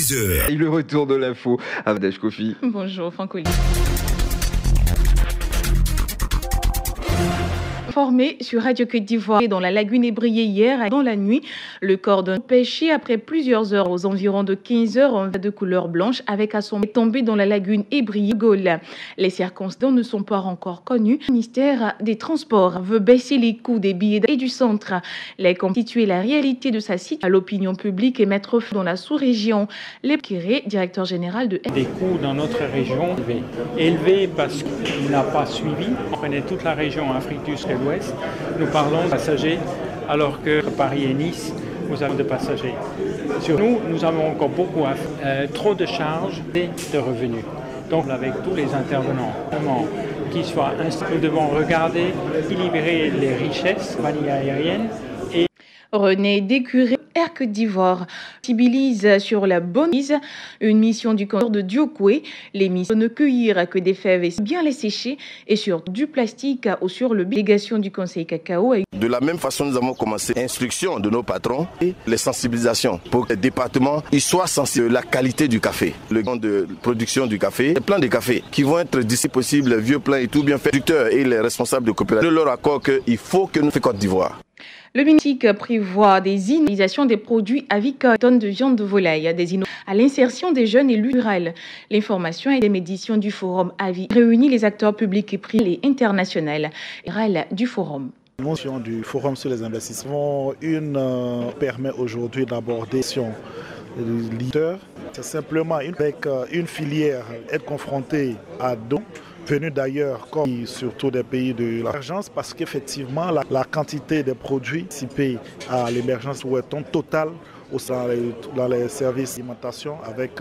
10h. Et le retour de l'info, Avdej Kofi. Bonjour, Franck Olivier. Formé sur Radio Côte d'Ivoire dans la lagune ébriée hier dans la nuit. Le corps d'un pêché après plusieurs heures aux environs de 15 heures en de couleur blanche avec à son est tombé dans la lagune ébriée Gaulle. Les circonstances ne sont pas encore connues. Le ministère des Transports veut baisser les coûts des billets et du centre. Les constituer la réalité de sa situation à l'opinion publique et mettre fin dans la sous-région. Les Kiré, directeur général de des coûts dans notre région élevés parce qu'il n'a pas suivi. On prenait toute la région Afrique du Sud et l'Ouest. Nous parlons de passagers alors que Paris et Nice, nous avons de passagers. Sur nous avons encore beaucoup à faire. Trop de charges et de revenus. Donc avec tous les intervenants qui soient nous devons regarder, équilibrer les richesses, compagnie aérienne. René Décuré, Air Côte d'Ivoire, sensibilise sur la bonne mise, une mission du canton de Diokoué. Les missions ne cueillir que des fèves et bien les sécher et sur du plastique ou sur le délégation du Conseil cacao. De la même façon, nous avons commencé l'instruction de nos patrons et les sensibilisations pour que les départements soient sensibles à la qualité du café. Le plan de production du café, les plans de café qui vont être d'ici possible, les vieux plans et tout bien fait, les producteurs et les responsables de coopérative de leur accord qu'il faut que nous fassions Côte d'Ivoire. Le ministère prévoit des innovations des produits avicoles, tonnes de viande de volaille, à l'insertion des jeunes élus ruraux. L'information et les éditions du Forum Avis réunit les acteurs publics et privés et internationaux du Forum. La motion du Forum sur les investissements, permet aujourd'hui d'aborder le leader. C'est simplement avec une filière être confrontée à dons venus d'ailleurs, comme surtout des pays de l'émergence, parce qu'effectivement, la quantité de produits participés à l'émergence ou est totale dans les services d'alimentation avec...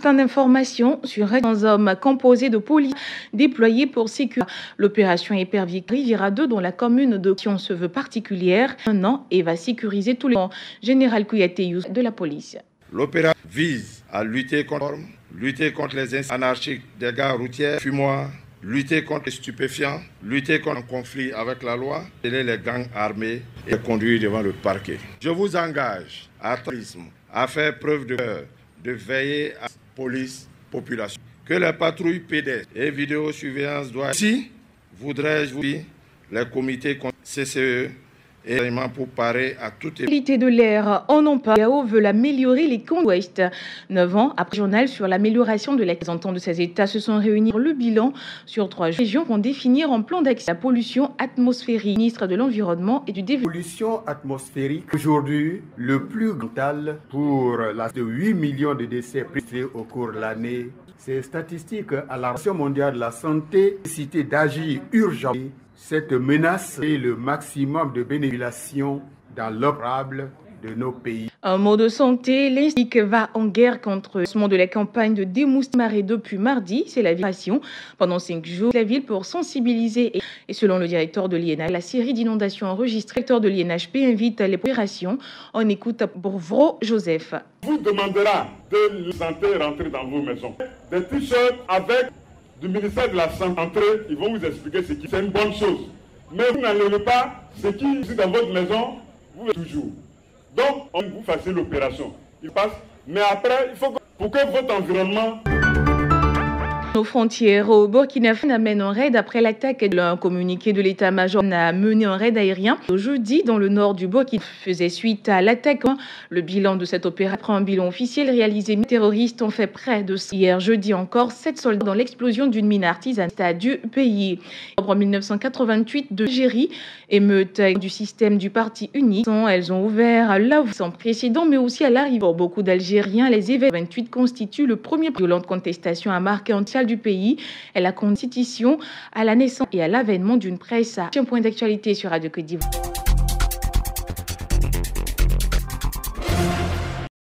d'informations sur un homme composé de police déployés pour sécuriser l'opération Hypervic Riviera 2 dont la commune de Sion se veut particulière un an et va sécuriser tous les gens. Général Kouyaté Youssef de la police. L'opération vise à lutter contre les incidents anarchiques des gares routières, fumoirs, lutter contre les stupéfiants, lutter contre un conflit avec la loi, aider les gangs armés et les conduire devant le parquet. Je vous engage à faire preuve de cœur, de veiller à la police, population. Que les patrouilles pédestres et vidéosurveillance doivent... Ici, voudrais-je vous dire, les comités CCE et pour parer à toutes les... La qualité de l'air en Ontario veut améliorer les comptes ouest. 9 ans après le journal sur l'amélioration de la représentants de ces États se sont réunis pour le bilan sur 3 régions vont définir un plan d'accès à la pollution atmosphérique. Ministre de l'Environnement et du Développement. Pollution atmosphérique, aujourd'hui, le plus brutal pour de 8 millions de décès pris au cours de l'année. Ces statistiques à l'Organisation mondiale de la santé cité d'agir urgemment. Cette menace est le maximum de bénéfices dans l'opérable de nos pays. Un mot de santé, l'Institut va en guerre contre le monde de la campagne de démoustiquage depuis mardi. C'est la vibration pendant 5 jours. La ville pour sensibiliser et selon le directeur de l'INH, la série d'inondations enregistrées. Le directeur de l'INHP invite les opérations. On écoute Bourvro Joseph. Vous demandera de les rentrer dans vos maisons. Des t-shirts avec du ministère de la Santé, ils vont vous expliquer ce qui c'est une bonne chose. Mais vous n'enlevez pas ce qui est dans votre maison, vous toujours. Donc, on vous fasse l'opération. Il passe, mais après, il faut que, pour que votre environnement... Nos frontières au Burkina Faso amène un raid après l'attaque d'un communiqué de l'état-major a mené un raid aérien jeudi dans le nord du Burkina faisait suite à l'attaque. Le bilan de cette opération après un bilan officiel réalisé, les terroristes ont fait près de hier jeudi encore 7 soldats dans l'explosion d'une mine artisanale du pays. En 1988 de l'Algérie, émeute du système du parti unique. Elles ont ouvert là sans précédent, mais aussi à l'arrivée pour beaucoup d'Algériens. Les événements 28 constituent le premier violente contestation à marquer entière du pays et la constitution à la naissance et à l'avènement d'une presse. Un point d'actualité sur Radio Côte d'Ivoire.